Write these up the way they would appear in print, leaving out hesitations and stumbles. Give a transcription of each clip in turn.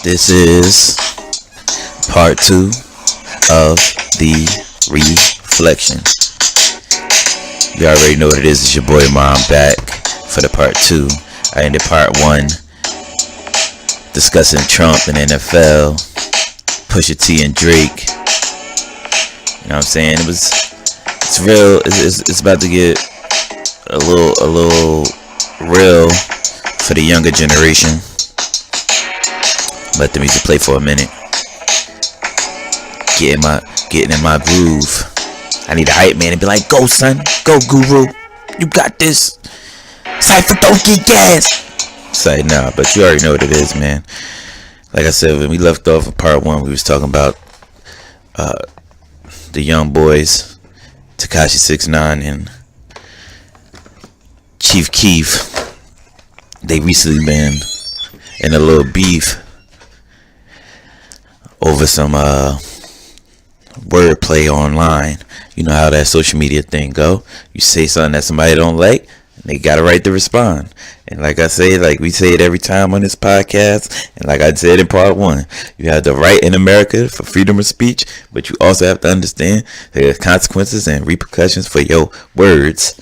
This is part 2 of the reflection. You already know what it is. It's your boy Mom back for the part 2. I ended part 1 discussing Trump and NFL, Pusha T and Drake. You know what I'm saying? It's real. It's about to get a little real for the younger generation. Let the music play for a minute. Getting in my groove. I need a hype man and be like, go son, go guru, you got this. Cypher, don't get gas. Say nah, but you already know what it is, man. Like I said, when we left off in part 1, we was talking about the young boys, Takashi 6ix9ine and Chief Keef. They recently been in a little beef over some wordplay online. You know how that social media thing go. You say something that somebody don't like, and they got a right to respond. And like I say, like we say it every time on this podcast, and like I said in part 1, you have the right in America for freedom of speech, but you also have to understand there's consequences and repercussions for your words.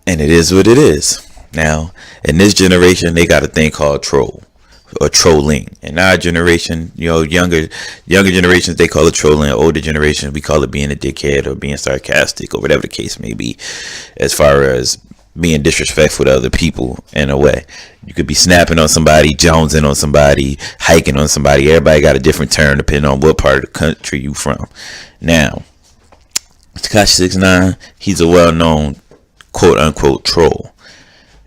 And it is what it is. Now, in this generation, they got a thing called troll or trolling. In our generation, you know, younger generations, they call it trolling. Older generation, we call it being a dickhead or being sarcastic or whatever the case may be, as far as being disrespectful to other people. In a way, you could be snapping on somebody, jonesing on somebody, hiking on somebody. Everybody got a different term depending on what part of the country you from. Now, Takashi 6ix9ine, he's a well-known quote-unquote troll.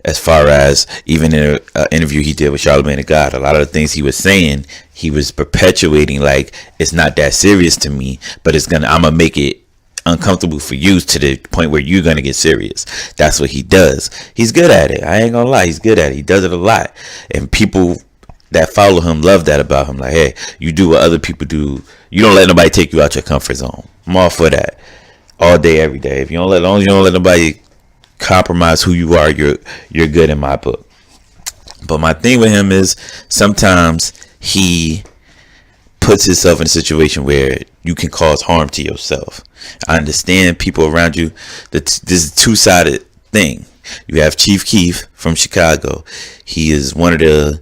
As far as even in an interview he did with Charlamagne the God, a lot of the things he was saying, he was perpetuating like, it's not that serious to me, but I'm gonna make it uncomfortable for you to the point where you're gonna get serious. That's what he does. He's good at it. I ain't gonna lie, he's good at it. He does it a lot, and people that follow him love that about him. Like, hey, you do what other people do. You don't let nobody take you out your comfort zone. I'm all for that, all day, every day. If you don't let, as long as you don't let nobody compromise who you are, you're good in my book. But my thing with him is sometimes he puts himself in a situation where you can cause harm to yourself. I understand people around you. This is a two-sided thing. You have Chief Keef from Chicago. He is one of the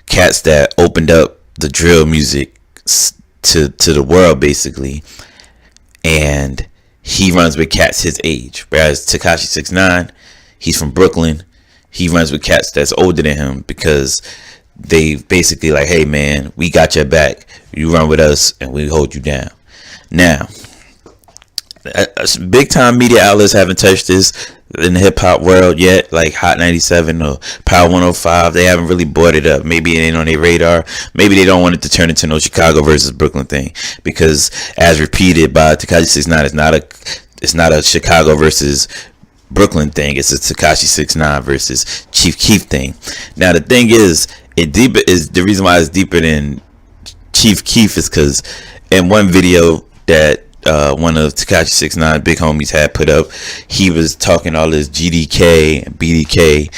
cats that opened up the drill music to the world, basically. And he runs with cats his age. Whereas Takashi 6ix9ine, he's from Brooklyn. He runs with cats that's older than him because they basically like, hey man, we got your back. You run with us and we hold you down. Now, big time media outlets haven't touched this in the hip hop world yet, like Hot 97 or Power 105. They haven't really brought it up. Maybe it ain't on their radar. Maybe they don't want it to turn into no Chicago versus Brooklyn thing, because as repeated by Takashi 6ix9ine, it's not a Chicago versus Brooklyn thing. It's a Takashi 6ix9ine versus Chief Keef thing. Now the thing is the reason why it's deeper than Chief Keef is because in one video that one of Takashi 6ix9ine big homies had put up, he was talking all this GDK and BDK,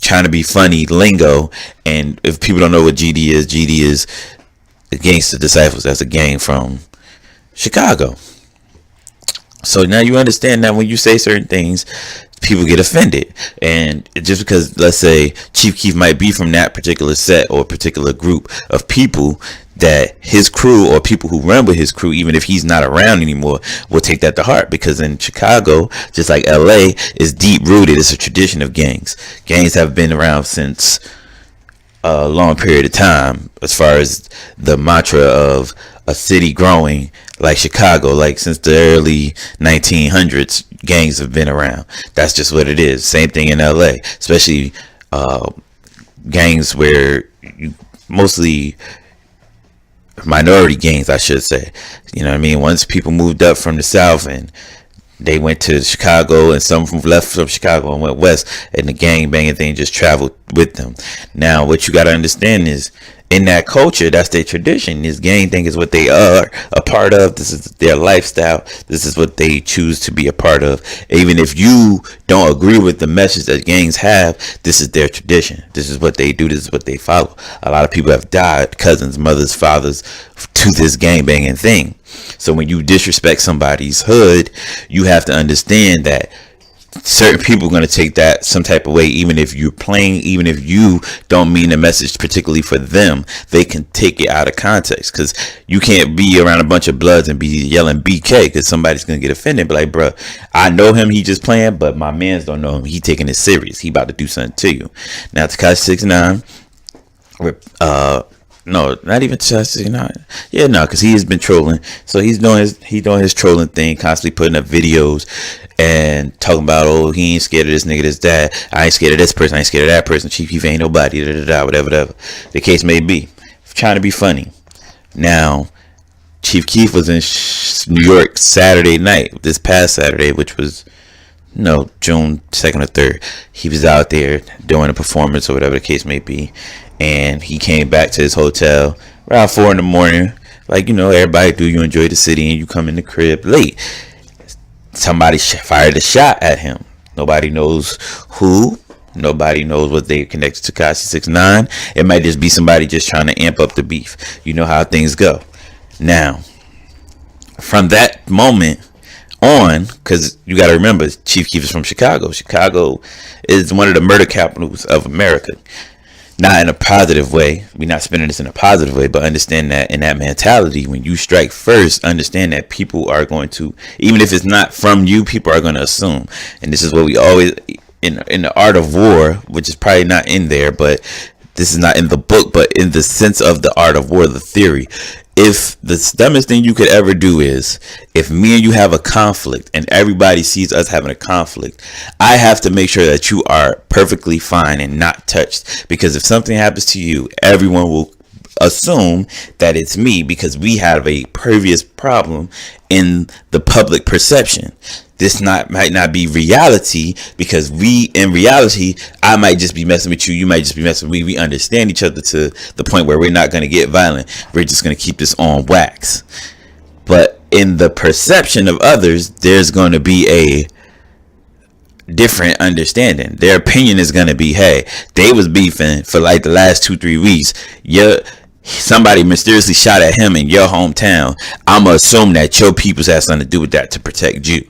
trying to be funny lingo. And if people don't know what GD is the Gangsta Disciples. That's a gang from Chicago. So now you understand that when you say certain things, people get offended. And just because, let's say, Chief Keef might be from that particular set or particular group of people, that his crew or people who run with his crew, even if he's not around anymore, will take that to heart. Because in Chicago, just like LA, is deep rooted. It's a tradition of gangs. Gangs have been around since a long period of time, as far as the mantra of a city growing like Chicago, like since the early 1900s, gangs have been around. That's just what it is. Same thing in LA, especially gangs where you mostly minority gangs, I should say. You know what I mean? Once people moved up from the South and They went to Chicago, and some left from Chicago and went west, and the gang banging thing just traveled with them. Now, what you got to understand is, in that culture, that's their tradition. This gang thing is what they are a part of. This is their lifestyle. This is what they choose to be a part of. Even if you don't agree with the message that gangs have, this is their tradition. This is what they do. This is what they follow. A lot of people have died, cousins, mothers, fathers, to this gang banging thing. So when you disrespect somebody's hood, you have to understand that certain people are going to take that some type of way. Even if you're playing, even if you don't mean the message particularly for them, they can take it out of context, because you can't be around a bunch of bloods and be yelling BK, because somebody's going to get offended. But like, bro, I know him, he just playing, but my mans don't know him, he taking it serious, he about to do something to you. Now Takashi 69, no, not even Takashi 69. Yeah, no, because he has been trolling. So he's doing his trolling thing, constantly putting up videos and talking about, oh, he ain't scared of this nigga, this, that. I ain't scared of this person, I ain't scared of that person. Chief Keef ain't nobody, whatever the case may be. Trying to be funny. Now, Chief Keef was in New York Saturday night, this past Saturday, which was June 2nd or 3rd. He was out there doing a performance or whatever the case may be, and he came back to his hotel around 4 in the morning. Like, everybody do. You enjoy the city and you come in the crib late. Somebody fired a shot at him. Nobody knows who. Nobody knows what they connected to Takashi 69. It might just be somebody just trying to amp up the beef. You know how things go. Now, from that moment on, because you got to remember, Chief Keef is from Chicago. Chicago is one of the murder capitals of America. Not in a positive way. We're not spinning this in a positive way, but understand that in that mentality, when you strike first, understand that people are going to, even if it's not from you, people are going to assume. And this is what we always, in the art of war, which is probably not in there, but this is not in the book, but in the sense of the art of war, the theory. If the dumbest thing you could ever do is, if me and you have a conflict and everybody sees us having a conflict, I have to make sure that you are perfectly fine and not touched. Because if something happens to you, everyone will assume that it's me, because we have a previous problem in the public perception. This might not be reality, because in reality, I might just be messing with you, you might just be messing with me. We understand each other to the point where we're not going to get violent. We're just going to keep this on wax. But in the perception of others, there's going to be a different understanding. Their opinion is going to be, hey, they was beefing for like the last 2-3 weeks. Somebody mysteriously shot at him in your hometown. I'm going to assume that your peoples had something to do with that to protect you.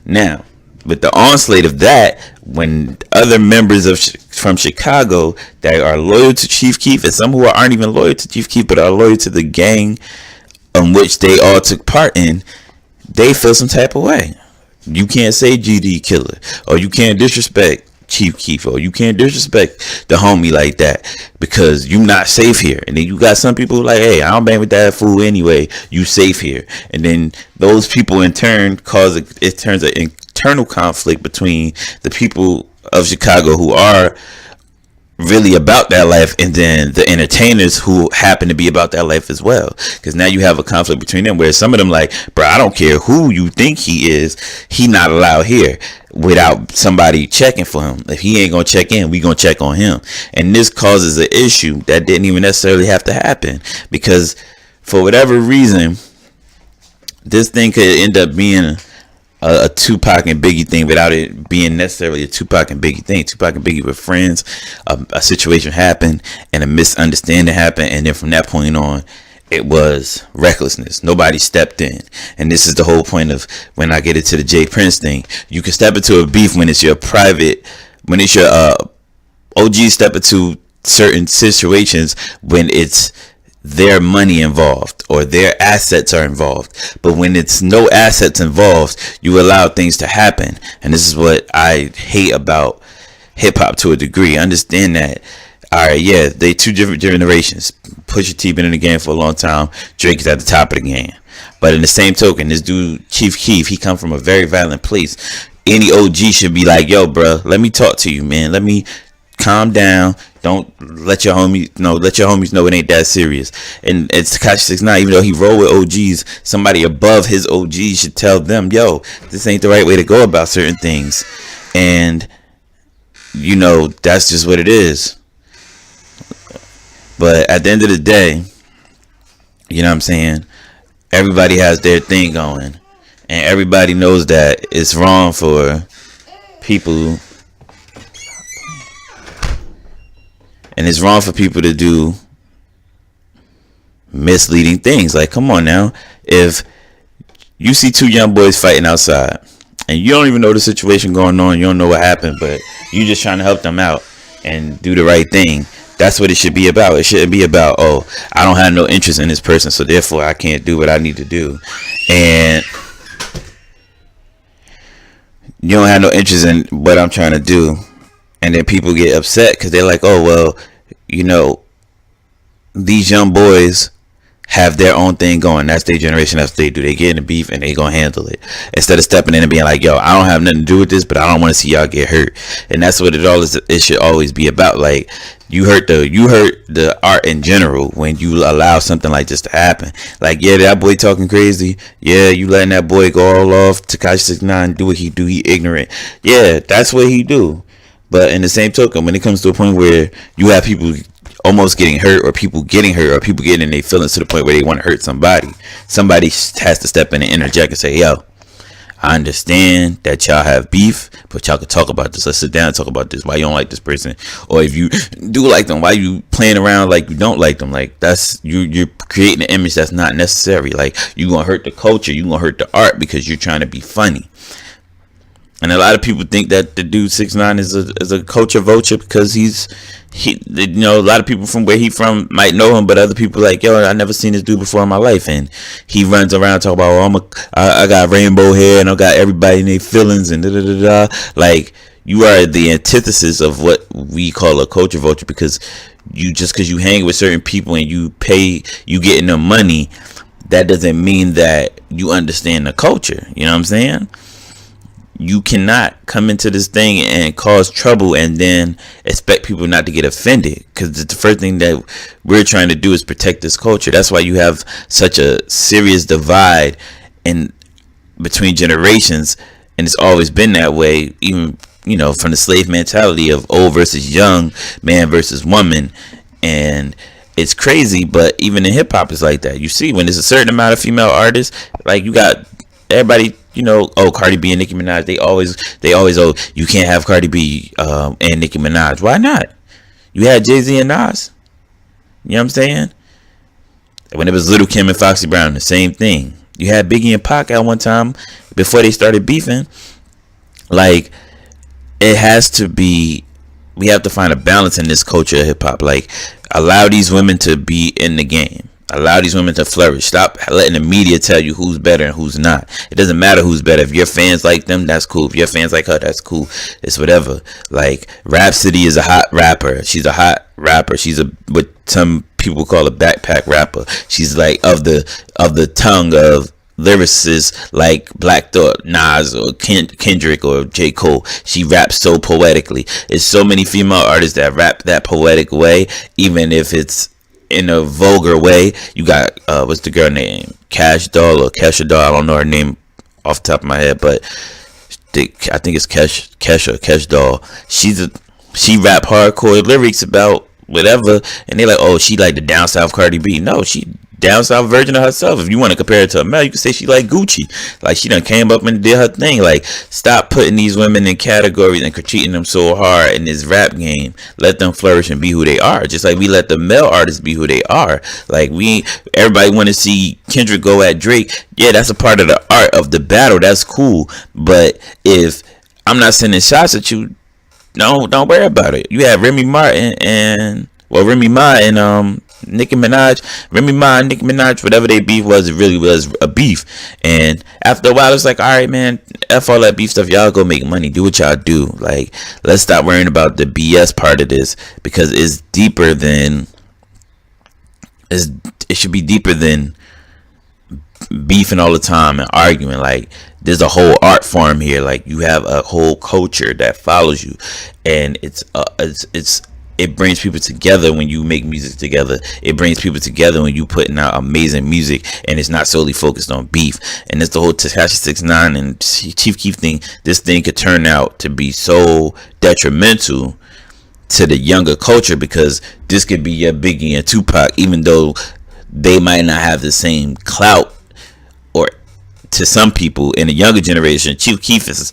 Now, with the onslaught of that, when other members from Chicago that are loyal to Chief Keef, and some who aren't even loyal to Chief Keef but are loyal to the gang on which they all took part in, they feel some type of way. You can't say GD killer, or you can't disrespect Chief Keef, or you can't disrespect the homie like that, because you not safe here. And then you got some people like, hey, I don't bang with that fool anyway, you safe here. And then those people in turn it turns an internal conflict between the people of Chicago who are really about that life, and then the entertainers who happen to be about that life as well. Because now you have a conflict between them, where some of them like, bro, I don't care who you think he is, he not allowed here without somebody checking for him. If he ain't gonna check in, we gonna check on him. And this causes an issue that didn't even necessarily have to happen, because for whatever reason, this thing could end up being a Tupac and Biggie thing without it being necessarily a Tupac and Biggie thing. Tupac and Biggie were friends. A situation happened and a misunderstanding happened, and then from that point on, it was recklessness. Nobody stepped in. And this is the whole point of when I get into the Jay Prince thing. You can step into a beef when it's your private, when it's your OG, step into certain situations when it's their money involved or their assets are involved. But when it's no assets involved, you allow things to happen. And this is what I hate about hip hop to a degree. Understand that. All right, yeah, they two different generations. Pusha T been in the game for a long time. Drake is at the top of the game. But in the same token, this dude Chief Keef, he come from a very violent place. Any OG should be like, yo, bro, let me talk to you, man. Let me calm down. Don't let your homies know it ain't that serious. And it's Takashi 69, even though he roll with OGs, somebody above his OGs should tell them, yo, this ain't the right way to go about certain things. And that's just what it is. But at the end of the day, you know what I'm saying, everybody has their thing going, and everybody knows that it's wrong for people, and it's wrong for people to do misleading things. Like, come on now, if you see two young boys fighting outside and you don't even know the situation going on, you don't know what happened, but you just trying to help them out and do the right thing, that's what it should be about. It shouldn't be about, oh, I don't have no interest in this person, so therefore I can't do what I need to do. And you don't have no interest in what I'm trying to do, and then people get upset because they're like, oh, well, these young boys have their own thing going. That's their generation. That's what they do. They get in the beef and they gonna handle it, instead of stepping in and being like, yo, I don't have nothing to do with this, but I don't want to see y'all get hurt. And that's what it should always be about. Like, you hurt the art in general when you allow something like this to happen. Like, yeah, that boy talking crazy. Yeah, you letting that boy go all off. Takashi 69 do what he do. He ignorant. Yeah, that's what he do. But in the same token, when it comes to a point where you have people almost getting hurt, or people getting hurt, or people getting in their feelings to the point where they want to hurt somebody has to step in and interject and say, yo, I understand that y'all have beef, but y'all can talk about this. Let's sit down and talk about this. Why you don't like this person? Or if you do like them, why you playing around like you don't like them? Like, that's you're creating an image that's not necessary. Like, you gonna hurt the culture, you gonna hurt the art because you're trying to be funny. And a lot of people think that the dude 6ix9ine is a culture vulture because a lot of people from where he from might know him, but other people like, yo, I never seen this dude before in my life, and he runs around talking about, oh, I got rainbow hair and I got everybody in their feelings and da da da da. Like, you are the antithesis of what we call a culture vulture, because because you hang with certain people and you getting them money, that doesn't mean that you understand the culture. You know what I'm saying? You cannot come into this thing and cause trouble and then expect people not to get offended, because the first thing that we're trying to do is protect this culture. That's why you have such a serious divide in between generations, and it's always been that way, even from the slave mentality of old versus young, man versus woman. And it's crazy, but even in hip-hop it's like that. You see, when there's a certain amount of female artists, like, you got everybody, Cardi B and Nicki Minaj, they always, oh, you can't have Cardi B and Nicki Minaj. Why not? You had Jay-Z and Nas. You know what I'm saying? When it was Little Kim and Foxy Brown, the same thing. You had Biggie and Pac at one time before they started beefing. Like, it has to be, we have to find a balance in this culture of hip-hop. Like, allow these women to be in the game. Allow these women to flourish. Stop letting the media tell you who's better and who's not. It doesn't matter who's better. If your fans like them, that's cool. If your fans like her, that's cool. It's whatever. Like, Rhapsody is a hot rapper. She's a hot rapper. She's what some people call a backpack rapper. She's like of the tongue of lyricists like Black Thought, Nas, or Kendrick, or J. Cole. She raps so poetically. There's so many female artists that rap that poetic way, even if it's in a vulgar way. You got what's the girl name? Cash Doll or Kesha Doll. I don't know her name off the top of my head, but I think it's Kesh Doll. She rap hardcore lyrics about whatever, and they like, oh, she like the down south Cardi B. No, she down south version of herself. If you want to compare it to a male, you can say she like Gucci. Like, she done came up and did her thing. Like, stop putting these women in categories and critiquing them so hard in this rap game. Let them flourish and be who they are, just like we let the male artists be who they are. Like, everybody want to see Kendrick go at Drake. Yeah, that's a part of the art of the battle. That's cool. But if I'm not sending shots at you, no, don't worry about it. You have Remy Ma and Nicki Minaj. Remy Ma and Nicki Minaj, whatever they beef was, it really was a beef. And after a while, it's like, all right, man, F all that beef stuff. Y'all go make money. Do what y'all do. Like, let's stop worrying about the BS part of this, because it's deeper than, it should be deeper than beefing all the time and arguing. Like, there's a whole art form here. Like, you have a whole culture that follows you, and it's it brings people together when you make music together. It brings people together when you putting out amazing music, and it's not solely focused on beef. And it's the whole Takashi 6ix9ine and Chief Keef thing. This thing could turn out to be so detrimental to the younger culture, because this could be your Biggie and Tupac, even though they might not have the same clout, or to some people in the younger generation, Chief Keef is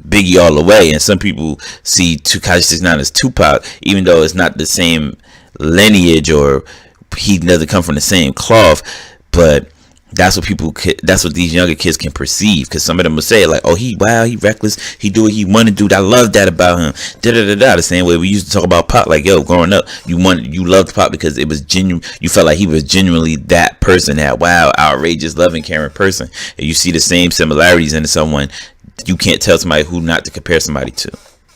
Biggie all the way, and some people see Takashi 6ix9ine as Tupac, even though it's not the same lineage, or he doesn't come from the same cloth. But that's what these younger kids can perceive, because some of them will say like, oh, he reckless, he do what he want to do, I love that about him, the same way we used to talk about Pop. Like, yo, growing up, you loved Pop because it was genuine. You felt like he was genuinely that person, that outrageous, loving, caring person. And you see the same similarities in someone. You can't tell somebody who not to compare somebody to.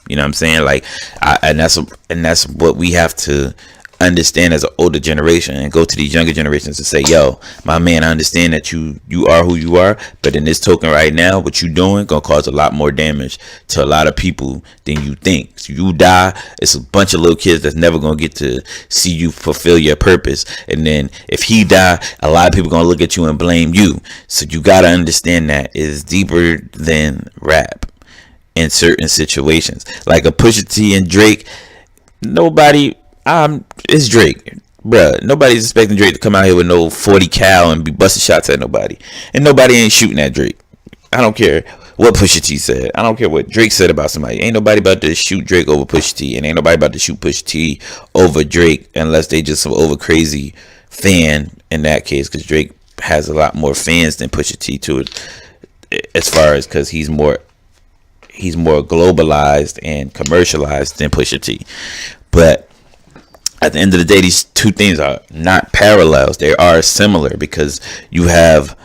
You know what I'm saying? Like, and that's what we have to understand as an older generation, and go to these younger generations and say, yo, my man, I understand that you are who you are, but in this token right now, what you doing gonna cause a lot more damage to a lot of people than you think. So you die, it's a bunch of little kids that's never gonna get to see you fulfill your purpose. And then if he die, a lot of people gonna look at you and blame you. So you gotta understand that it's deeper than rap in certain situations. Like a Pusha T and Drake, it's Drake, bruh. Nobody's expecting Drake to come out here with no 40 cal and be busting shots at nobody, and nobody ain't shooting at Drake. I don't care what Pusha T said. I don't care what Drake said about somebody. Ain't nobody about to shoot Drake over Pusha T, and ain't nobody about to shoot Pusha T over Drake unless they just some over crazy fan in that case, because Drake has a lot more fans than Pusha T to it, as far as because he's more globalized and commercialized than Pusha T. But at the end of the day, these two things are not parallels. They are similar, because you have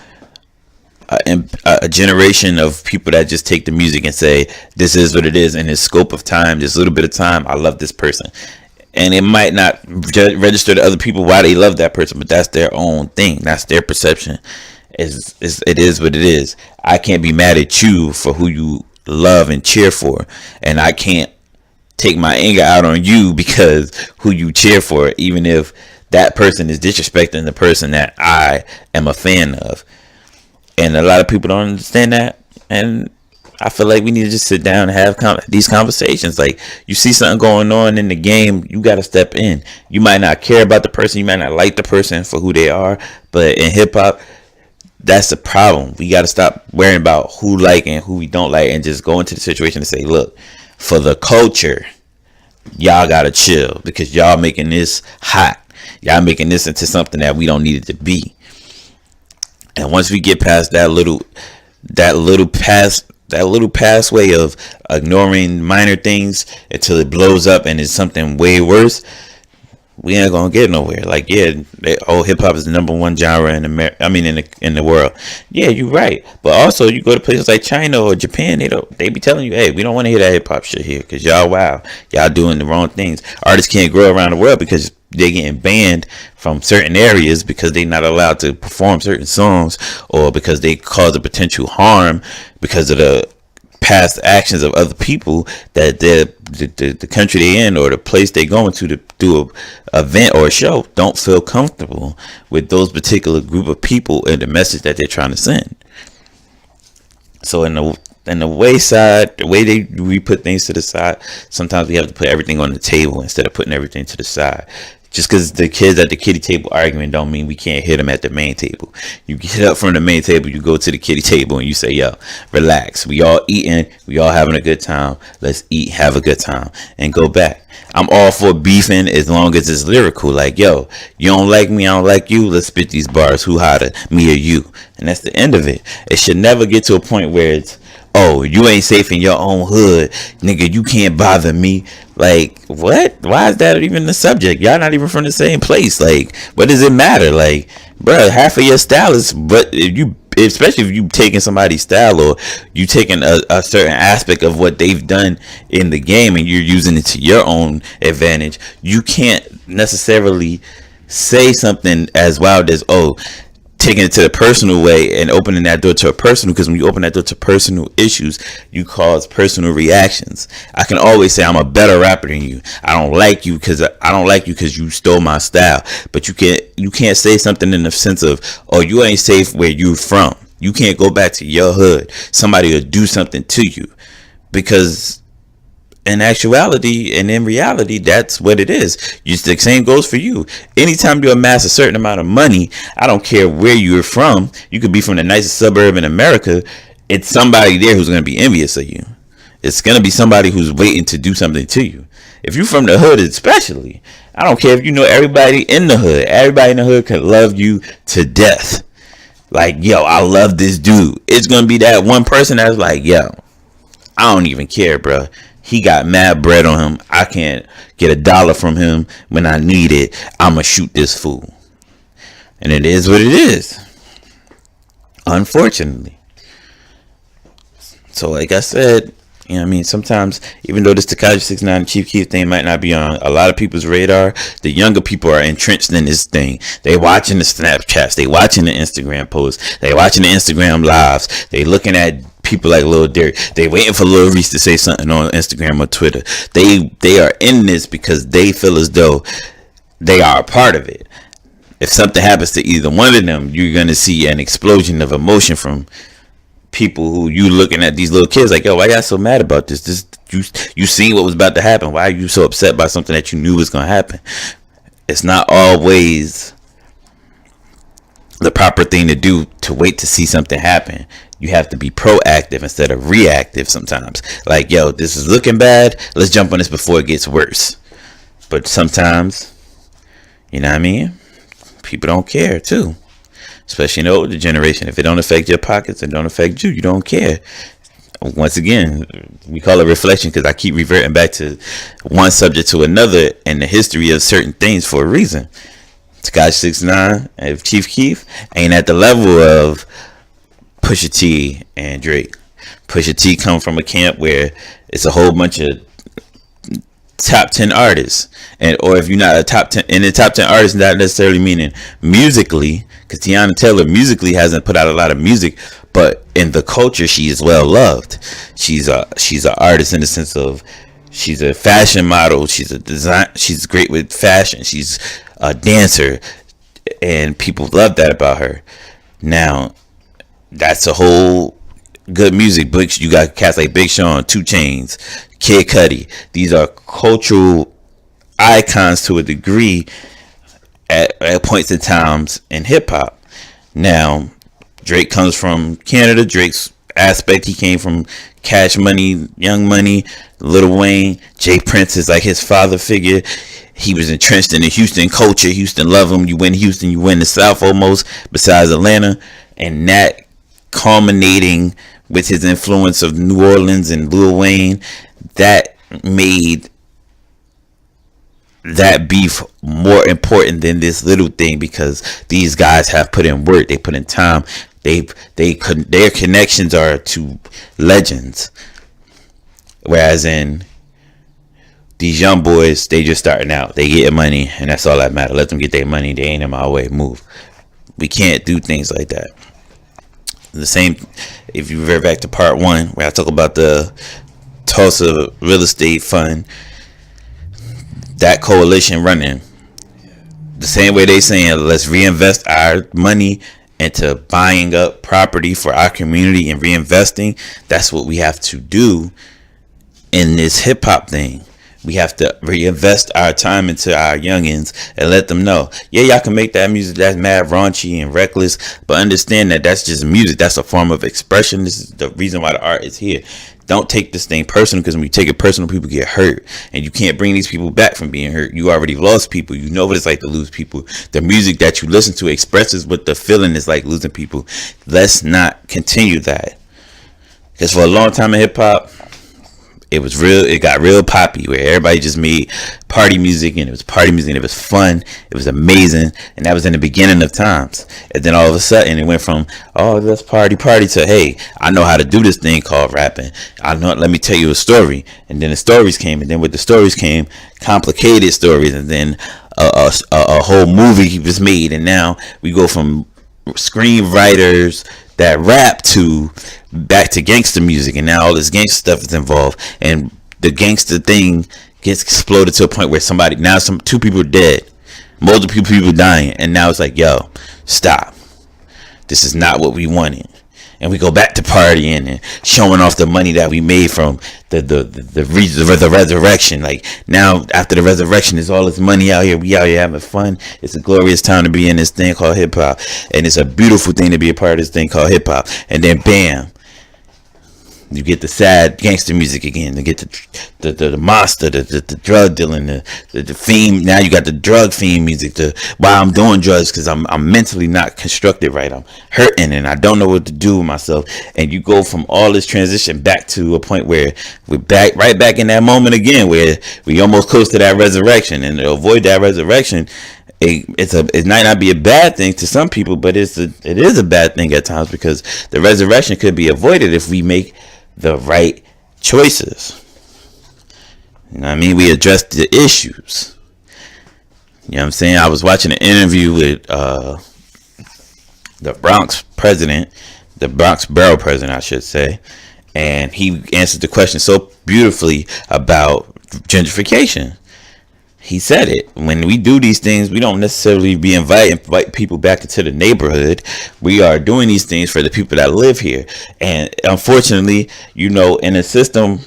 a generation of people that just take the music and say, this is what it is in this scope of time, this little bit of time, I love this person. And it might not register to other people why they love that person, but that's their own thing. That's their perception. It is what it is. I can't be mad at you for who you love and cheer for, and I can't take my anger out on you because who you cheer for, even if that person is disrespecting the person that I am a fan of. And a lot of people don't understand that, and I feel like we need to just sit down and have these conversations. Like, you see something going on in the game, you got to step in. You might not care about the person, you might not like the person for who they are, but in hip-hop, that's the problem. We got to stop worrying about who like and who we don't like, and just go into the situation and say, look, for the culture, y'all gotta chill, because y'all making this hot. Y'all making this into something that we don't need it to be. And once we get past that little pathway of ignoring minor things until it blows up and it's something way worse, we ain't gonna get nowhere. Like, yeah, hip hop is the number one genre in the world. Yeah, you're right. But also, you go to places like China or Japan, they be telling you, hey, we don't want to hear that hip hop shit here, because y'all doing the wrong things. Artists can't grow around the world because they're getting banned from certain areas because they're not allowed to perform certain songs, or because they cause a potential harm because of the past actions of other people that the country they in or the place they going to do a event or a show don't feel comfortable with those particular group of people and the message that they're trying to send. So in the way we put things to the side, sometimes we have to put everything on the table instead of putting everything to the side. Just because the kids at the kiddie table arguing don't mean we can't hit them at the main table. You get up from the main table, you go to the kiddie table, and you say, yo, relax. We all eating. We all having a good time. Let's eat, have a good time, and go back. I'm all for beefing as long as it's lyrical. Like, yo, you don't like me, I don't like you. Let's spit these bars. Who hotter, me or you? And that's the end of it. It should never get to a point where it's, oh, you ain't safe in your own hood, nigga, you can't bother me. Like, what? Why is that even the subject? Y'all not even from the same place. Like, what does it matter? Like, bro, half of your style is, but especially if you taking somebody's style, or you taking a certain aspect of what they've done in the game and you're using it to your own advantage, you can't necessarily say something as wild as, oh, taking it to the personal way and opening that door to a personal, because when you open that door to personal issues, you cause personal reactions. I can always say I'm a better rapper than you. I don't like you because you stole my style. But you can't say something in the sense of, oh, you ain't safe where you from. You can't go back to your hood. Somebody will do something to you, because in actuality and in reality, that's what it is. The same goes for you. Anytime you amass a certain amount of money, I don't care where you're from. You could be from the nicest suburb in America. It's somebody there who's going to be envious of you. It's going to be somebody who's waiting to do something to you. If you're from the hood, especially, I don't care if you know everybody in the hood. Everybody in the hood could love you to death. Like, yo, I love this dude. It's going to be that one person that's like, yo, I don't even care, bro. He got mad bread on him. I can't get $1 from him when I need it. I'ma shoot this fool. And it is what it is, unfortunately. So like I said, you know what I mean, sometimes even though this Takashi 69 and Chief Keef thing might not be on a lot of people's radar, the younger people are entrenched in this thing. They watching the Snapchats, they watching the Instagram posts, they watching the Instagram lives, they looking at people like Lil Durk. They waiting for Lil Reese to say something on Instagram or Twitter. They are in this because they feel as though they are a part of it. If something happens to either one of them, you're gonna see an explosion of emotion from people who you looking at these little kids like, yo, why y'all so mad about this? You seen what was about to happen. Why are you so upset by something that you knew was gonna happen? It's not always the proper thing to do to wait to see something happen. You have to be proactive instead of reactive sometimes. Like, yo, this is looking bad. Let's jump on this before it gets worse. But sometimes, you know what I mean? People don't care too. Especially in the older generation. If it don't affect your pockets and don't affect you, you don't care. Once again, we call it reflection because I keep reverting back to one subject to another and the history of certain things for a reason. Takashi 69 and Chief Keef ain't at the level of Pusha T and Drake. Pusha T come from a camp where it's a whole bunch of top 10 artists, and or if you're not a top 10, and the top 10 artists not necessarily meaning musically, because Tiana Taylor musically hasn't put out a lot of music, but in the culture she is well loved. She's an artist in the sense of she's a fashion model, she's a design, she's great with fashion, she's a dancer, and people love that about her. Now that's a whole good music. You got cats like Big Sean, 2 Chainz, Kid Cudi. These are cultural icons to a degree at points in times in hip hop. Now Drake comes from Canada. Drake's aspect, he came from Cash Money, Young Money, Lil Wayne. Jay Prince is like his father figure. He was entrenched in the Houston culture. Houston love him. You win Houston, you win the South almost, besides Atlanta. And that culminating with his influence of New Orleans and Lil Wayne, that made that beef more important than this little thing, because these guys have put in work, they put in time, their connections are to legends, whereas in these young boys, they just starting out, they getting money, and that's all that matters. Let them get their money, they ain't in my way, move. We can't do things like that. The same, if you revert back to part 1 where I talk about the Tulsa real estate fund, that coalition running the same way they saying let's reinvest our money into buying up property for our community and reinvesting. That's what we have to do in this hip hop thing. We have to reinvest our time into our youngins and let them know, yeah, y'all can make that music that's mad raunchy and reckless, but understand that that's just music. That's a form of expression. This is the reason why the art is here. Don't take this thing personal, because when you take it personal, people get hurt, and you can't bring these people back from being hurt. You already lost people. You know what it's like to lose people. The music that you listen to expresses what the feeling is like losing people. Let's not continue that, because for a long time in hip hop, it got real poppy, where everybody just made party music, and it was party music, and it was fun, it was amazing, and that was in the beginning of times. And then all of a sudden it went from, oh, let's party to, hey, I know how to do this thing called rapping. Let me tell you a story. And then the stories came, and then with the stories came complicated stories, and then a whole movie was made. And now we go from screenwriters that rap to back to gangster music, and now all this gangster stuff is involved, and the gangster thing gets exploded to a point where two people are dead, multiple people dying, and now it's like, yo, stop. This is not what we wanted. And we go back to partying and showing off the money that we made from the resurrection. Like, now after the resurrection, there's all this money out here. We out here having fun. It's a glorious time to be in this thing called hip hop, and it's a beautiful thing to be a part of this thing called hip hop. And then bam, you get the sad gangster music again. You get the monster, the drug dealing, the theme. Now you got the drug theme music. While I'm doing drugs because I'm mentally not constructed right. I'm hurting and I don't know what to do with myself. And you go from all this transition back to a point where we're right back in that moment again, where we almost close to that resurrection. And to avoid that resurrection, it might not be a bad thing to some people, but it is a bad thing at times, because the resurrection could be avoided if we make the right choices. You know what I mean? We address the issues. You know what I'm saying? I was watching an interview with the Bronx borough president, I should say, and he answered the question so beautifully about gentrification. He said it. When we do these things, we don't necessarily invite people back into the neighborhood. We are doing these things for the people that live here. And unfortunately, in a system,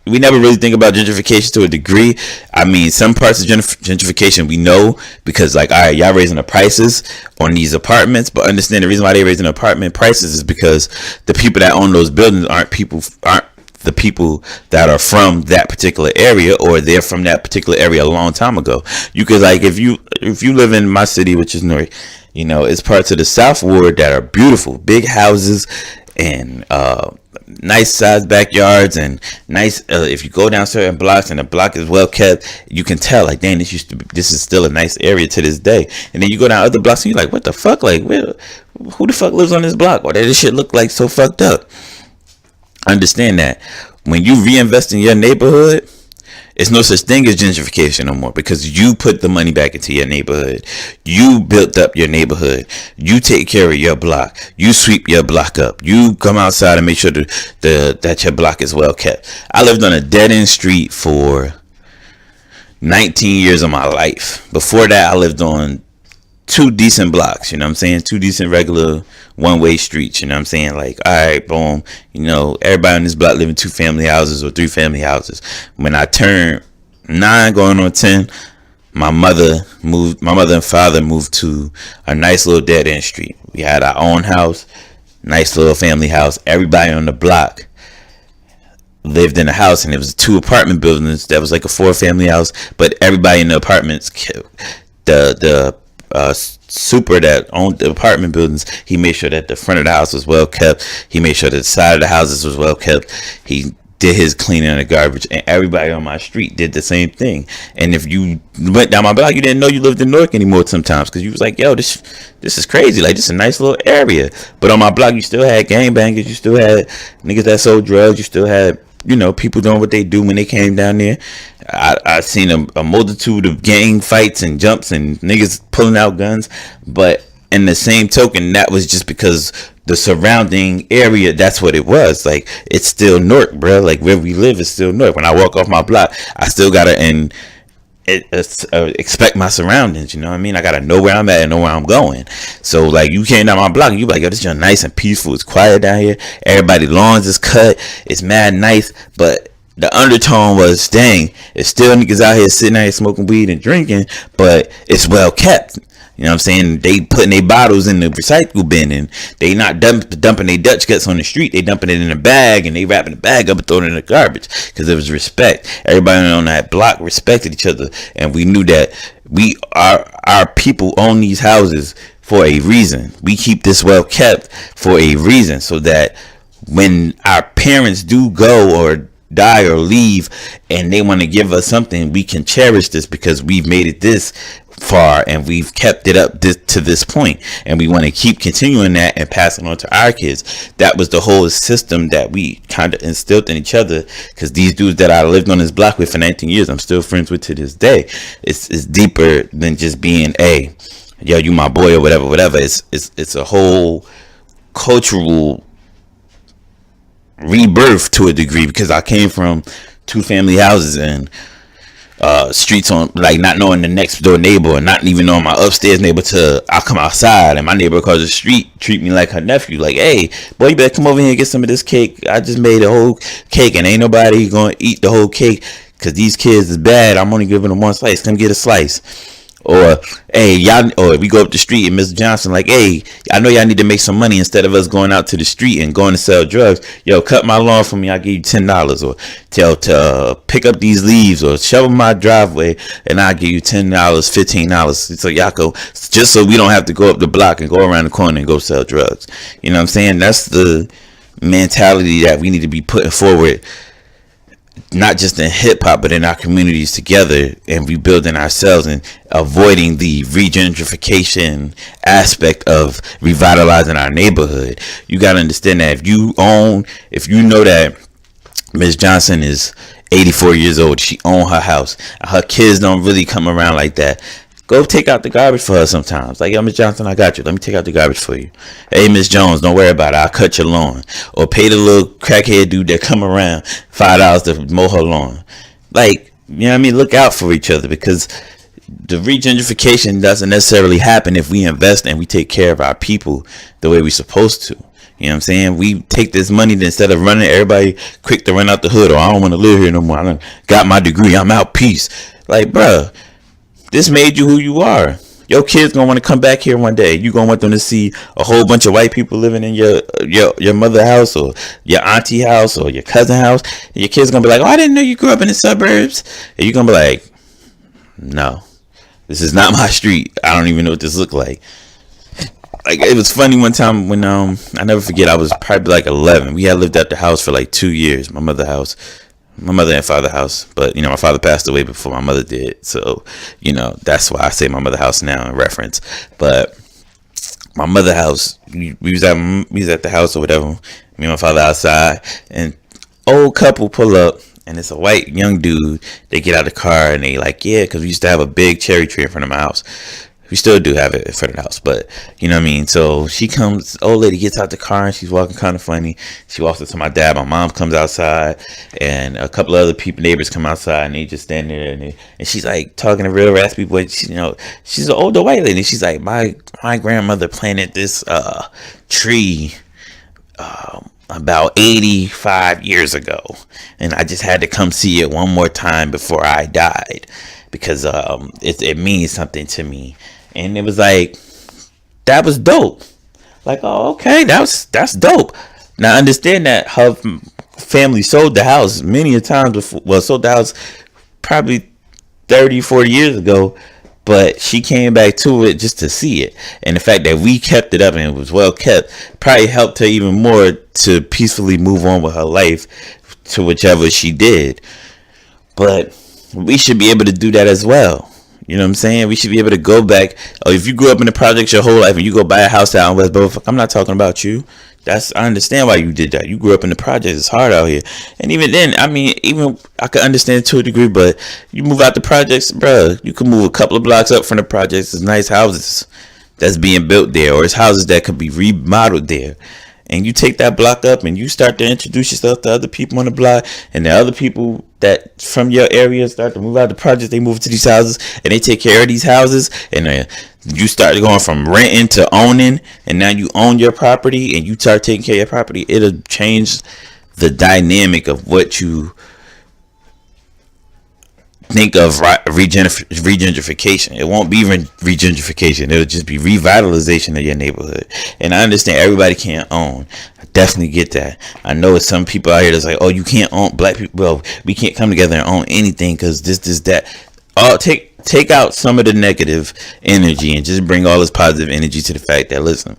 we never really think about gentrification to a degree. I mean, some parts of gentrification we know, because like, all right, y'all raising the prices on these apartments, but understand the reason why they're raising apartment prices is because the people that own those buildings aren't the people that are from that particular area, or they're from that particular area a long time ago. You could, like, if you live in my city, which is Newark, it's parts of the South Ward that are beautiful, big houses and nice sized backyards, and nice. If you go down certain blocks and the block is well kept, you can tell, like, dang, this is still a nice area to this day. And then you go down other blocks and you're like, what the fuck? Like, who the fuck lives on this block? Why does this shit look like so fucked up? Understand that when you reinvest in your neighborhood, it's no such thing as gentrification no more, because you put the money back into your neighborhood. You built up your neighborhood. You take care of your block. You sweep your block up. You come outside and make sure that your block is well kept. I lived on a dead-end street for 19 years of my life. Before that, I lived on 2 decent blocks, 2 decent regular one-way streets, I'm saying? Like, all right, boom, everybody on this block live in 2 family houses or 3 family houses. When I turned 9 going on 10, my mother and father moved to a nice little dead-end street. We had our own house, nice little family house. Everybody on the block lived in a house, and it was 2 apartment buildings that was like a 4-family house, but everybody in the apartments, the super that owned the apartment buildings, he made sure that the front of the house was well kept. He made sure that the side of the houses was well kept. He did his cleaning of the garbage, and everybody on my street did the same thing. And if you went down my block, you didn't know you lived in Newark anymore sometimes, because you was like, yo, this is crazy. Like, this is a nice little area. But on my block, you still had gangbangers, you still had niggas that sold drugs, you still had people doing what they do when they came down there. I seen a multitude of gang fights and jumps and niggas pulling out guns. But in the same token, that was just because the surrounding area, that's what it was. Like, it's still Newark, bro. Like, where we live is still Newark. When I walk off my block, I still gotta expect my surroundings. You know what I mean? I gotta know where I'm at and know where I'm going. So, like, you came down my block and you like, yo, this is nice and peaceful. It's quiet down here. Everybody's lawns is cut. It's mad nice. But the undertone was, dang, it's still niggas out here sitting out here smoking weed and drinking, but it's well kept. You know what I'm saying? They putting their bottles in the recycle bin, and they not dumping their Dutch cuts on the street. They dumping it in a bag, and they wrapping the bag up and throwing it in the garbage, because there was respect. Everybody on that block respected each other, and we knew that our people own these houses for a reason. We keep this well kept for a reason, so that when our parents do go or die or leave and they want to give us something, we can cherish this because we've made it this far and we've kept it up to this point, and we want to keep continuing that and passing on to our kids. That was the whole system that we kind of instilled in each other, because these dudes that I lived on this block with for 19 years, I'm still friends with to this day. It's deeper than just being yo, you my boy or whatever. It's a whole cultural rebirth to a degree, because I came from two family houses and streets on, like, not knowing the next door neighbor and not even knowing my upstairs neighbor, to I come outside and my neighbor across the street treat me like her nephew, like, hey boy, you better come over here and get some of this cake. I just made a whole cake and ain't nobody gonna eat the whole cake because these kids is bad. I'm only giving them one slice. Come get a slice. Or, hey, y'all, or we go up the street and Mr. Johnson, like, hey, I know y'all need to make some money. Instead of us going out to the street and going to sell drugs, yo, cut my lawn for me, I'll give you $10. Or tell to pick up these leaves or shovel my driveway and I'll give you $10, $15. So y'all go, just so we don't have to go up the block and go around the corner and go sell drugs. You know what I'm saying? That's the mentality that we need to be putting forward, not just in hip hop, but in our communities together, and rebuilding ourselves and avoiding the regentrification aspect of revitalizing our neighborhood. You got to understand that if you know that Miss Johnson is 84 years old, she owns her house, her kids don't really come around like that, go take out the garbage for her sometimes. Like, yo, Miss Johnson, I got you. Let me take out the garbage for you. Hey, Miss Jones, don't worry about it. I'll cut your lawn. Or pay the little crackhead dude that come around $5 to mow her lawn. Like, you know what I mean? Look out for each other, because the regentrification doesn't necessarily happen if we invest and we take care of our people the way we're supposed to. You know what I'm saying? We take this money that instead of running everybody quick to run out the hood, or I don't want to live here no more, I done got my degree, I'm out, peace. Like, bruh, this made you who you are. Your kids gonna want to come back here one day. You gonna want them to see a whole bunch of white people living in your mother's house or your auntie house or your cousin house. And your kids gonna be like, oh, I didn't know you grew up in the suburbs. And you gonna be like, no, this is not my street. I don't even know what this look like. Like, it was funny one time when I never forget, I was probably like 11. We had lived at the house for like 2 years, my mother and father house, but my father passed away before my mother did, so that's why I say my mother house now in reference. But my mother house, we was at the house or whatever, me and my father outside, and old couple pull up, and it's a white young dude. They get out of the car and they like, yeah, because we used to have a big cherry tree in front of my house. We still do have it in front of the house, but you know what I mean? So she comes, old lady gets out the car and she's walking kind of funny. She walks up to my dad. My mom comes outside and a couple of other people, neighbors come outside, and they just stand there and she's like talking a real raspy voice. She's an older white lady. She's like, my grandmother planted this tree about 85 years ago, and I just had to come see it one more time before I died, because it means something to me. And it was like, that was dope. Like, oh, okay, that's dope. Now understand that her family sold the house many a times before. Well, sold the house probably 30, 40 years ago, but she came back to it just to see it. And the fact that we kept it up and it was well kept probably helped her even more to peacefully move on with her life to whichever she did. But we should be able to do that as well. You know what I'm saying? We should be able to go back. Oh, if you grew up in the projects your whole life and you go buy a house out in West Beaufort, I'm not talking about you. I understand why you did that. You grew up in the projects. It's hard out here. And even then, I mean, even I could understand to a degree, but you move out the projects, bro, you can move a couple of blocks up from the projects. There's nice houses that's being built there, or it's houses that could be remodeled there. And you take that block up and you start to introduce yourself to other people on the block, and the other people that from your area start to move out the projects. They move to these houses and they take care of these houses, and you start going from renting to owning, and now you own your property and you start taking care of your property. It'll change the dynamic of what you think of regentrification. It won't be regentrification. It'll just be revitalization of your neighborhood. And I understand everybody can't own. I definitely get that. I know it's some people out here that's like, oh, you can't own, black people, well, we can't come together and own anything because this, that. Take out some of the negative energy and just bring all this positive energy to the fact that, listen,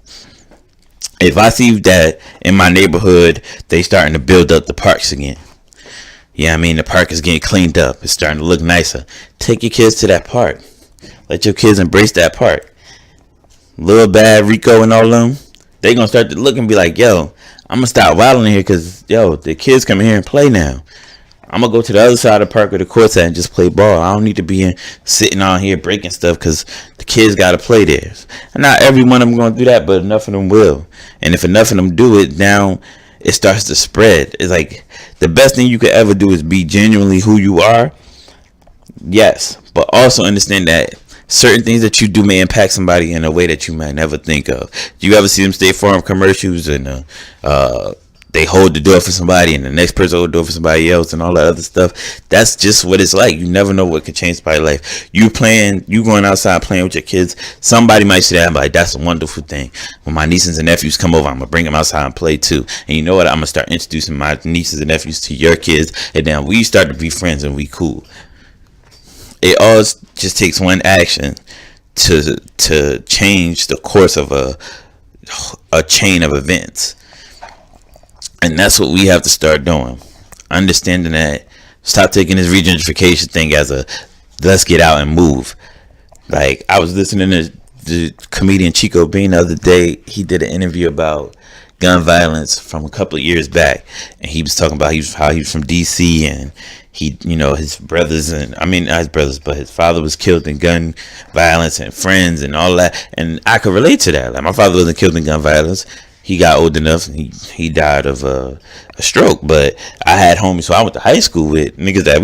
if I see that in my neighborhood, they starting to build up the parks again. Yeah, I mean, the park is getting cleaned up. It's starting to look nicer. Take your kids to that park. Let your kids embrace that park. Lil Bad, Rico, and all of them, they going to start to look and be like, yo, I'm going to stop wilding here because, yo, the kids come in here and play now. I'm gonna go to the other side of the park where the court's at and just play ball. I don't need to be sitting on here breaking stuff because the kids gotta play theirs. And not every one of them gonna do that, but enough of them will. And if enough of them do it, now it starts to spread. It's like the best thing you could ever do is be genuinely who you are. Yes, but also understand that certain things that you do may impact somebody in a way that you might never think of. Do you ever see them State Farm commercials and they hold the door for somebody and the next person hold the door for somebody else and all that other stuff? That's just what it's like. You never know what could change somebody's life. You going outside playing with your kids, somebody might say that and be like, that's a wonderful thing. When my nieces and nephews come over, I'm going to bring them outside and play too. And you know what? I'm going to start introducing my nieces and nephews to your kids, and then we start to be friends and we cool. It all just takes one action to change the course of a chain of events. And that's what we have to start doing. Understanding that, stop taking this regentrification thing as a let's get out and move. Like, I was listening to the comedian Chico Bean the other day. He did an interview about gun violence from a couple of years back. And he was talking about how he was from DC and he, his brothers and, not his brothers, but his father was killed in gun violence and friends and all that. And I could relate to that. Like, my father wasn't killed in gun violence. He got old enough and he died of a stroke. But I had homies who I went to high school with, niggas that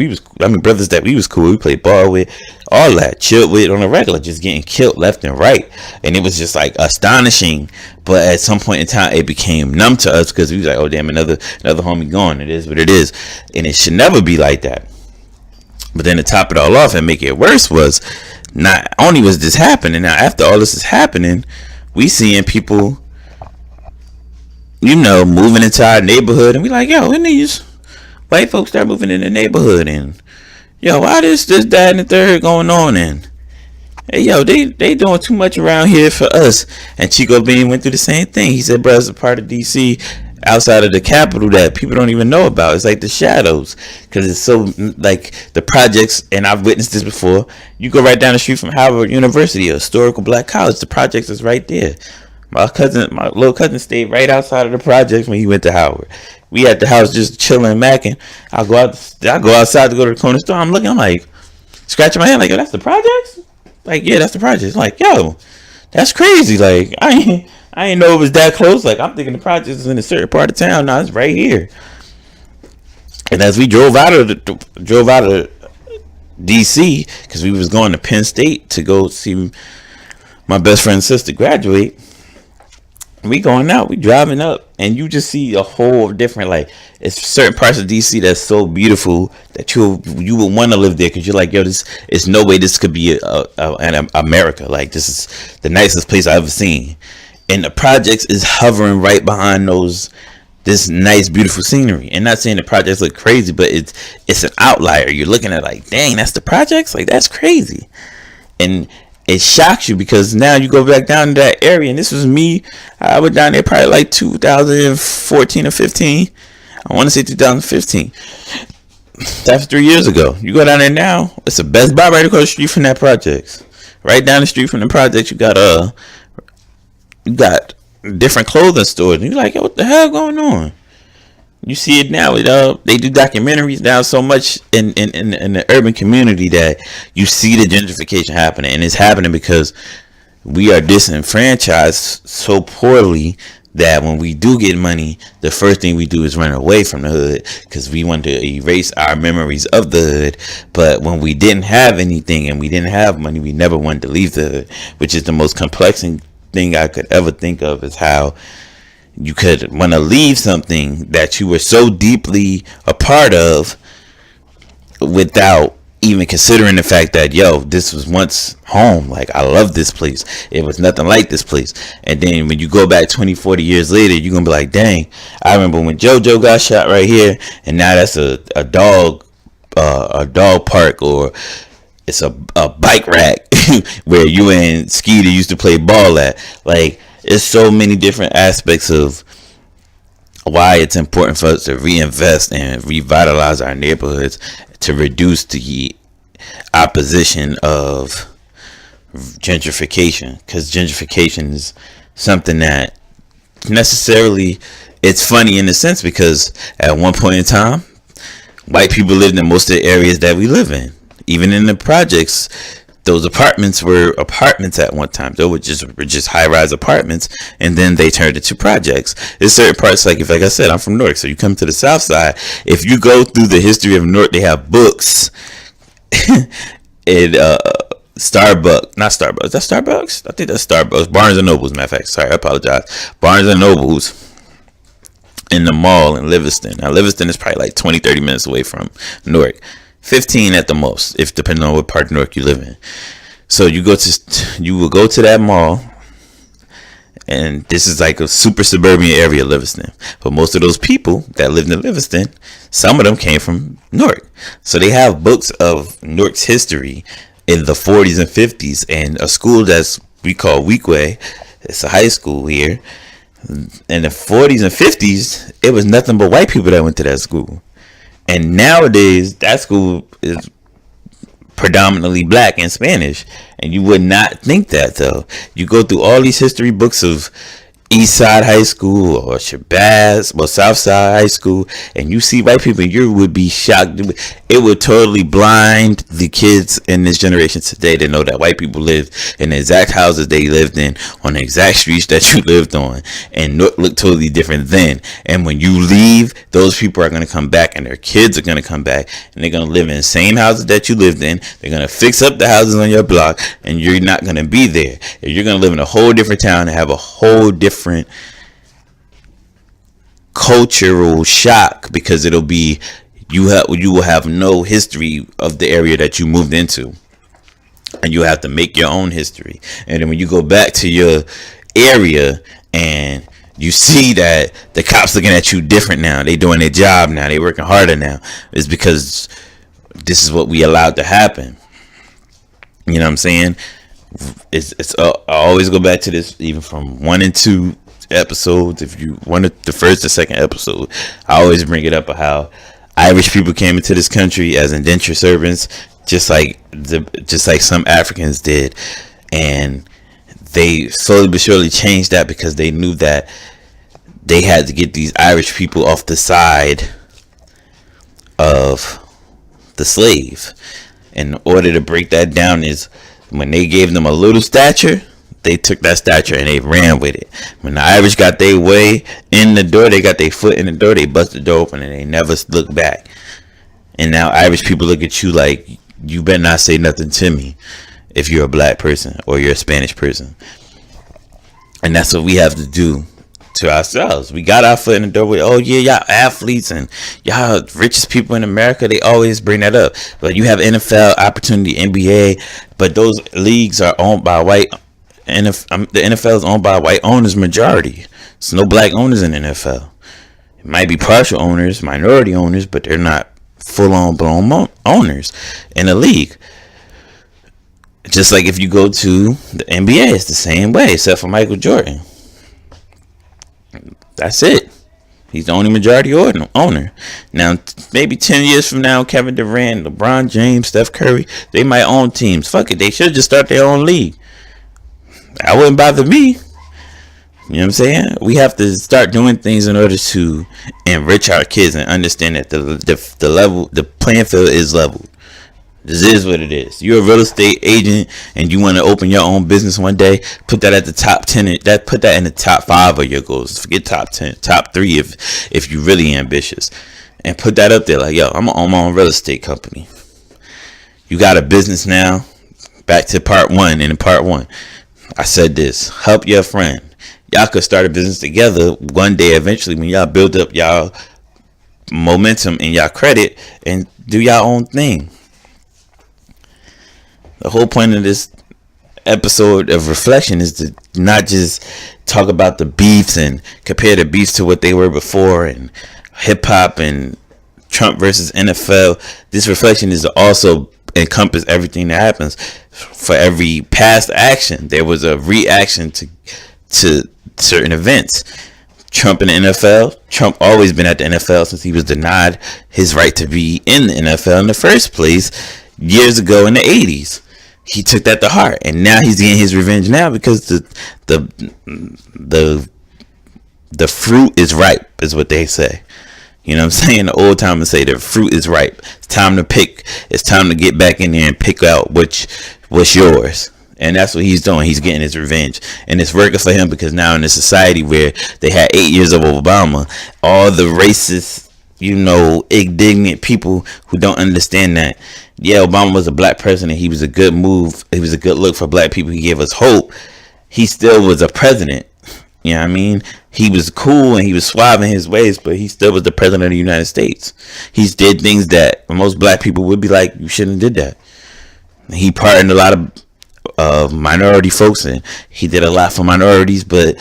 brothers that we was cool. We played ball with, all that, chilled with on the regular, just getting killed left and right. And it was just like astonishing. But at some point in time, it became numb to us because we was like, oh damn, another homie gone. It is what it is. And it should never be like that. But then to top it all off and make it worse was, not only was this happening, now after all this is happening, we seeing people moving into our neighborhood, and we like, yo, when these white folks start moving in the neighborhood, and yo, why this, that, and the third going on, and hey, yo, they doing too much around here for us. And Chico Bean went through the same thing. He said, bro, it's a part of DC outside of the capital that people don't even know about. It's like the shadows, because it's so like the projects, and I've witnessed this before. You go right down the street from Howard University, a historical black college, the projects is right there. My little cousin stayed right outside of the projects when he went to Howard. We at the house just chilling, macking. I go outside to go to the corner store. I'm looking, I'm like, scratching my head, like, yo, that's the projects? Like, yeah, that's the projects. Like, yo, that's crazy. Like, I ain't know it was that close. Like, I'm thinking the projects is in a certain part of town. Now it's right here. And as we drove out of DC, because we was going to Penn State to go see my best friend's sister graduate. We going out, we driving up, and you just see a whole different, like, it's certain parts of DC that's so beautiful that you would want to live there, because you're like, yo, this is no way this could be an America. Like, this is the nicest place I've ever seen. And the projects is hovering right behind this nice, beautiful scenery. And not saying the projects look crazy, but it's an outlier. You're looking at like, dang, that's the projects? Like, that's crazy. And it shocks you because now you go back down to that area, and this was me. I was down there probably like 2014 or 15. I want to say 2015. That's 3 years ago. You go down there now, it's a Best Buy right across the street from that projects. Right down the street from the projects, you got different clothing stores. And you're like, yo, what the hell going on? You see it now. They do documentaries now so much in the urban community that you see the gentrification happening, and it's happening because we are disenfranchised so poorly that when we do get money, the first thing we do is run away from the hood because we want to erase our memories of the hood. But when we didn't have anything and we didn't have money, we never wanted to leave the hood, which is the most complex thing I could ever think of, is how you could want to leave something that you were so deeply a part of without even considering the fact that, yo, this was once home. Like, I love this place. It was nothing like this place. And then when you go back 20, 40 years later, you're going to be like, dang, I remember when JoJo got shot right here, and now that's a dog park, or it's a bike rack where you and Skeeter used to play ball at. Like, there's so many different aspects of why it's important for us to reinvest and revitalize our neighborhoods to reduce the opposition of gentrification. Because gentrification is something that necessarily, it's funny in a sense, because at one point in time, White people lived in most of the areas that we live in. Even in the projects, those apartments were apartments at one time. They were just high-rise apartments, and then they turned into projects. There's certain parts, like I said, I'm from Newark, so you come to the South Side. If you go through the history of Newark, they have books. Starbucks, not Starbucks. Is that Starbucks? I think that's Starbucks. Barnes and Nobles, matter of fact. Sorry, I apologize. Barnes and Nobles in the mall in Livingston. Now, Livingston is probably like 20, 30 minutes away from Newark. 15 at the most, if depending on what part of Newark you live in. So you will go to that mall, and this is like a super suburban area, Livingston. But most of those people that lived in Livingston, some of them came from Newark. So they have books of Newark's history in the 40s and 50s, and a school that's we call Weekway. It's a high school here. In the 40s and 50s, it was nothing but white people that went to that school. And nowadays, that school is predominantly black and Spanish. And you would not think that, though. You go through all these history books of East Side High School or Shabazz or South Side High School, and you see white people, you would be shocked. It would totally blind the kids in this generation today to know that white people lived in the exact houses they lived in on the exact streets that you lived on, and look totally different then. And when you leave, those people are going to come back, and their kids are going to come back, and they're going to live in the same houses that you lived in. They're going to fix up the houses on your block, and you're not going to be there. You're going to live in a whole different town and have a whole different cultural shock, because it'll be you will have no history of the area that you moved into, and you have to make your own history. And then when you go back to your area and you see that the cops looking at you different now, they doing their job now, they working harder now, it's because this is what we allowed to happen. You know what I'm saying? I always go back to this, even from 1 and 2 episodes. If you wanted the first or second episode, I always bring it up of how Irish people came into this country as indentured servants, just like some Africans did, and they slowly but surely changed that because they knew that they had to get these Irish people off the side of the slave. In order to break that down is when they gave them a little stature, they took that stature and they ran with it. When the Irish got their way in the door, they got their foot in the door, they busted the door open and they never looked back. And now Irish people look at you like, you better not say nothing to me if you're a black person or you're a Spanish person. And that's what we have to do to ourselves. We got our foot in the door with, oh yeah, y'all athletes and y'all richest people in America. They always bring that up. But you have NFL opportunity, NBA, but those leagues are owned by white. And the NFL is owned by white owners majority. There's no black owners in the NFL. It might be partial owners, minority owners, but they're not full-on blown owners in the league. Just like if you go to the NBA, it's the same way, except for Michael Jordan. That's it. He's the only majority owner. Now, maybe 10 years from now, Kevin Durant, LeBron James, Steph Curry, they might own teams. Fuck it, they should just start their own league. That wouldn't bother me. You know what I'm saying? We have to start doing things in order to enrich our kids and understand that the playing field is leveled. This is what it is. You're a real estate agent and you want to open your own business one day. Put that at the top 10. Put that in the top 5 of your goals. Forget top 10, top 3 if you're really ambitious, and put that up there. Like, yo, I'm gonna own my own real estate company. You got a business now. Back to part 1. And in part 1, I said this: help your friend. Y'all could start a business together one day. Eventually, when y'all build up y'all momentum and y'all credit, and do y'all own thing. The whole point of this episode of reflection is to not just talk about the beefs and compare the beefs to what they were before and hip hop and Trump versus NFL. This reflection is to also encompass everything that happens. For every past action, there was a reaction to certain events. Trump in the NFL. Trump always been at the NFL since he was denied his right to be in the NFL in the first place years ago in the 80s. He took that to heart, and now he's getting his revenge now because the fruit is ripe, is what they say. You know what I'm saying? The old timers say the fruit is ripe. It's time to pick. It's time to get back in there and pick out what's yours. And that's what he's doing. He's getting his revenge. And it's working for him because now in a society where they had 8 years of Obama, all the racist, indignant people who don't understand that, yeah, Obama was a black president. He was a good move. He was a good look for black people. He gave us hope. He still was a president. You know what I mean? He was cool and he was suave in his ways, but he still was the president of the United States. He did things that most black people would be like, you shouldn't have did that. He pardoned a lot of minority folks, and he did a lot for minorities, but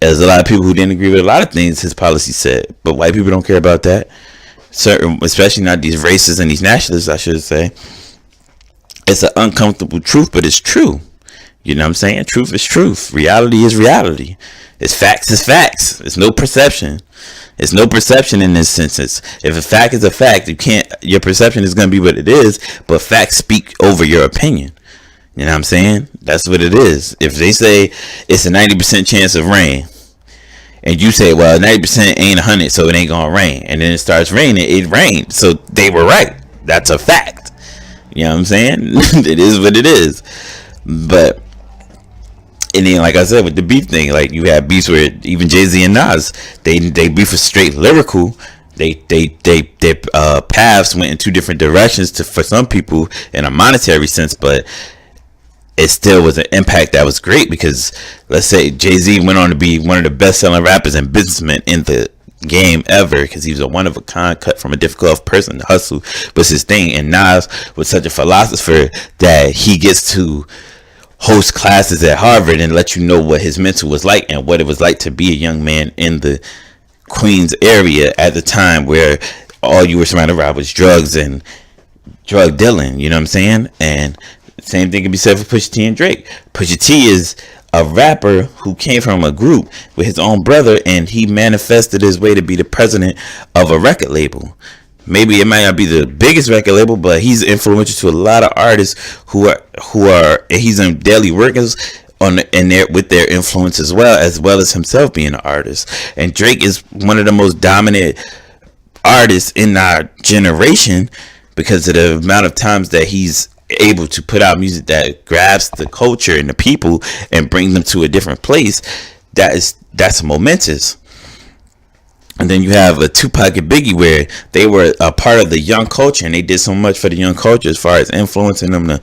there's a lot of people who didn't agree with a lot of things his policy said. But white people don't care about that. Especially not these racists and these nationalists, I should say. It's an uncomfortable truth, but it's true. You know what I'm saying? Truth is truth. Reality is reality. It's facts is facts. It's no perception. It's no perception in this sense. If a fact is a fact, your perception is going to be what it is, but facts speak over your opinion. You know what I'm saying? That's what it is. If they say it's a 90% chance of rain, and you say, well, 90% ain't 100, so it ain't going to rain. And then it starts raining, it rained. So they were right. That's a fact. You know what I'm saying? It is what it is. But, and then, like I said, with the beef thing, like you have beefs where even Jay-Z and Nas, they beef was straight lyrical. Their paths went in two different directions for some people in a monetary sense, but it still was an impact that was great because, let's say, Jay-Z went on to be one of the best-selling rappers and businessmen in the game ever because he was a one-of-a-kind, cut from a difficult person. The hustle was his thing, and Nas was such a philosopher that he gets to host classes at Harvard and let you know what his mental was like and what it was like to be a young man in the Queens area at the time where all you were surrounded around was drugs and drug dealing. You know what I'm saying? And same thing can be said for Pusha T and Drake. Pusha T is a rapper who came from a group with his own brother, and he manifested his way to be the president of a record label. Maybe it might not be the biggest record label, but he's influential to a lot of artists who are he's in daily workers with their influence as well as himself being an artist. And Drake is one of the most dominant artists in our generation because of the amount of times that he's able to put out music that grabs the culture and the people and bring them to a different place. That's momentous. And then you have a Tupac and Biggie where they were a part of the young culture and they did so much for the young culture as far as influencing them to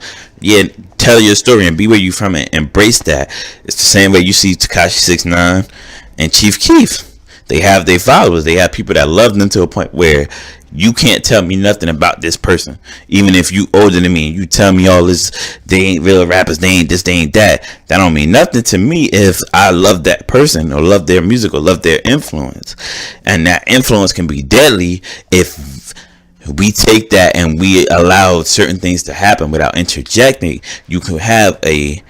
tell your story and be where you from and embrace that. It's the same way you see Takashi 6ix9ine and Chief Keef. They have their followers. They have people that love them to a point where you can't tell me nothing about this person. Even if you older than me and you tell me all this, they ain't real rappers, they ain't this, they ain't that. That don't mean nothing to me if I love that person or love their music or love their influence. And that influence can be deadly if we take that and we allow certain things to happen without interjecting. You can have a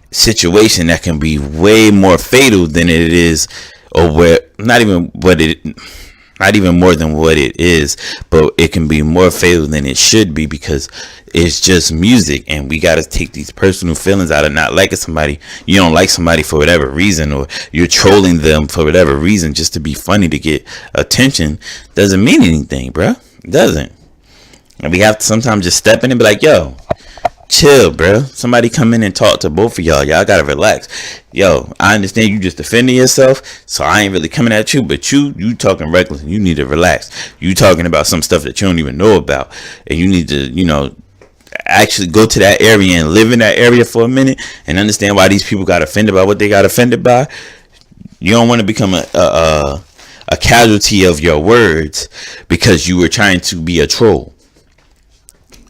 situation that can be way more fatal than it is, or where not even more than what it is, but it can be more fatal than it should be because it's just music, and we got to take these personal feelings out of not liking somebody. You don't like somebody for whatever reason, or you're trolling them for whatever reason just to be funny to get attention, doesn't mean anything, bro. It doesn't. And we have to sometimes just step in and be like, yo, chill, bro. Somebody come in and talk to both of y'all. Y'all gotta relax. Yo, I understand you just defending yourself, so I ain't really coming at you, but you talking reckless and you need to relax. You talking about some stuff that you don't even know about, and you need to, actually go to that area and live in that area for a minute and understand why these people got offended by what they got offended by. You don't want to become a casualty of your words because you were trying to be a troll.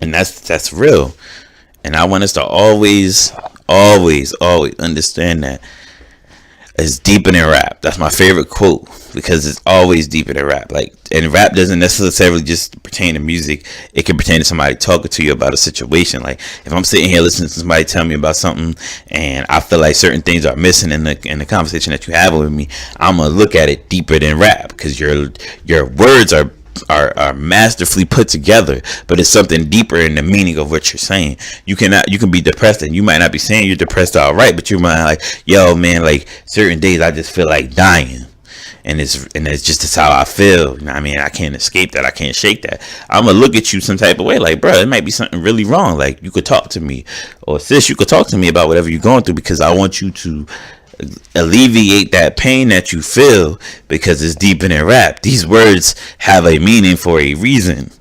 And that's real. And I want us to always understand that it's deeper than rap. That's my favorite quote because it's always deeper than rap. And rap doesn't necessarily just pertain to music. It can pertain to somebody talking to you about a situation. Like if I'm sitting here listening to somebody tell me about something and I feel like certain things are missing in the conversation that you have with me, I'm gonna look at it deeper than rap because your words are masterfully put together, but it's something deeper in the meaning of what you're saying. You can be depressed and you might not be saying you're depressed outright, but you might like, yo man, like certain days I just feel like dying, and it's just how I feel. You know what I mean? I can't escape that. I can't shake that. I'm gonna look at you some type of way, like, bro, it might be something really wrong. Like, you could talk to me, or sis, you could talk to me about whatever you're going through, because I want you to alleviate that pain that you feel, because it's deeper than rap. These words have a meaning for a reason.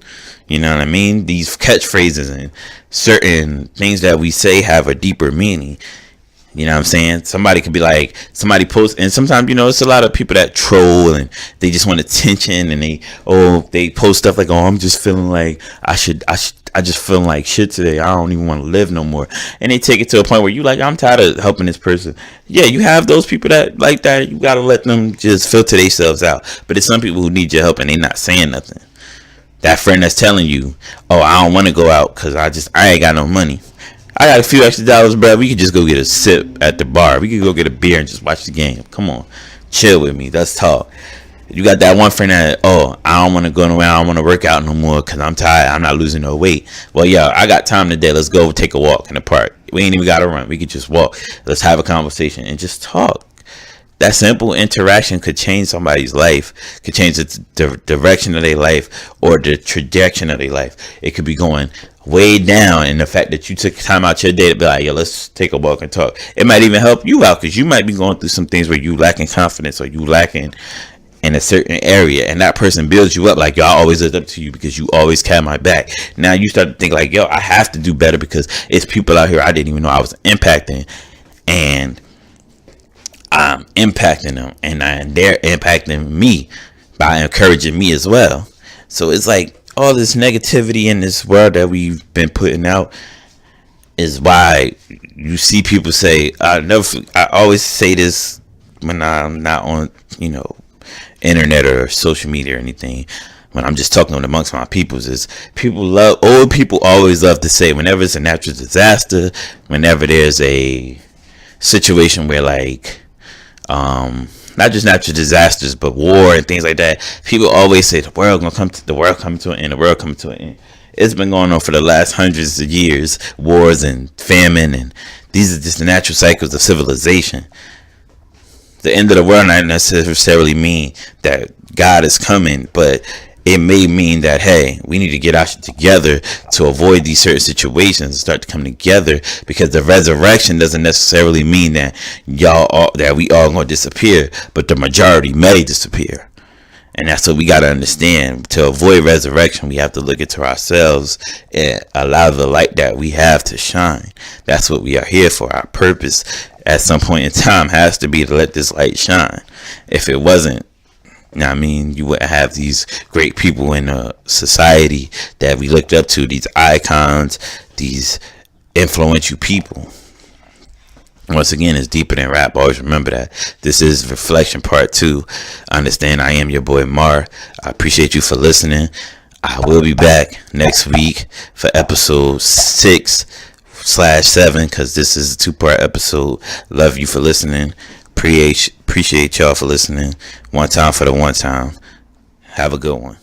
You know what I mean? These catchphrases and certain things that we say have a deeper meaning. You know what I'm saying? Somebody could be like, somebody post, and sometimes, you know, it's a lot of people that troll and they just want attention, and they post stuff like, oh, I'm just feeling like I just feeling like shit today. I don't even want to live no more. And they take it to a point where you like, I'm tired of helping this person. Yeah, you have those people that like that. You got to let them just filter themselves out. But there's some people who need your help and they not saying nothing. That friend that's telling you, oh, I don't want to go out because I ain't got no money. I got a few extra dollars, bro. We could just go get a sip at the bar. We could go get a beer and just watch the game. Come on. Chill with me. Let's talk. You got that one friend that, oh, I don't want to go nowhere. I don't want to work out no more because I'm tired. I'm not losing no weight. Well, yeah, I got time today. Let's go take a walk in the park. We ain't even got to run. We could just walk. Let's have a conversation and just talk. That simple interaction could change somebody's life, could change the direction of their life or the trajectory of their life. It could be going way down, and the fact that you took time out your day to be like, yo, let's take a walk and talk. It might even help you out, because you might be going through some things where you lacking confidence or you lacking in a certain area, and that person builds you up like, yo, I always looked up to you because you always had my back. Now you start to think like, yo, I have to do better because it's people out here I didn't even know I was impacting, and I'm impacting them, and they're impacting me by encouraging me as well. So it's like all this negativity in this world that we've been putting out is why you see people say, I always say this when I'm not on, internet or social media or anything, when I'm just talking amongst my peoples, is old people always love to say, whenever it's a natural disaster, whenever there's a situation where like, not just natural disasters, but war and things like that, people always say the world coming to an end. It's been going on for the last hundreds of years, wars and famine, and these are just the natural cycles of civilization. The end of the world not necessarily mean that God is coming, but it may mean that, hey, we need to get our shit together to avoid these certain situations and start to come together, because the resurrection doesn't necessarily mean that that we all gonna disappear, but the majority may disappear. And that's what we got to understand. To avoid resurrection, we have to look into ourselves and allow the light that we have to shine. That's what we are here for. Our purpose at some point in time has to be to let this light shine. If it wasn't, you wouldn't have these great people in a society that we looked up to, these icons, these influential people. Once again, it's deeper than rap. Always remember that. This is Reflection Part 2. Understand, I am your boy Mar. I appreciate you for listening. I will be back next week for episode 6/7, because this is a 2-part episode. Love you for listening. Appreciate y'all for listening. One time for the one time. Have a good one.